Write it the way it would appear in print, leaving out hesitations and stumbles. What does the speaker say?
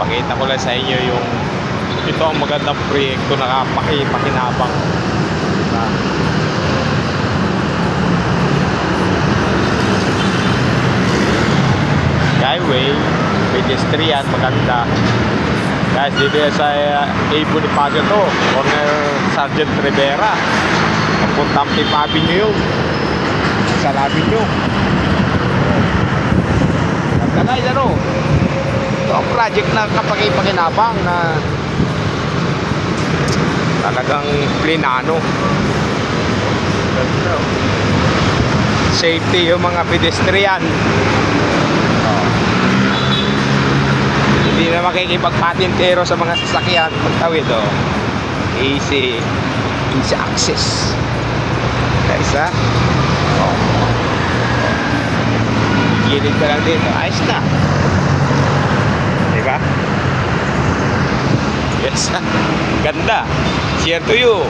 Pakita ko lang sa inyo yung ito ang magandang proyekto na pakinabang. Diba? Skyway, pedestrian, maganda. Guys, dito sa A. Bonifacio to, corner Sergeant Rivera. Papuntang Fifth Avenue yun. Sa Avenue. Nagkala yun ano. Ito ang project na pakinabang na talagang plinano. Safety yung mga pedestrian. Hindi na makikipagpatintero sa mga sasakyan pagtawid. Easy access. Guys, ha? Gilid ka lang dito. Ayos na. Diba? Yes, ha? Ganda. Share to you.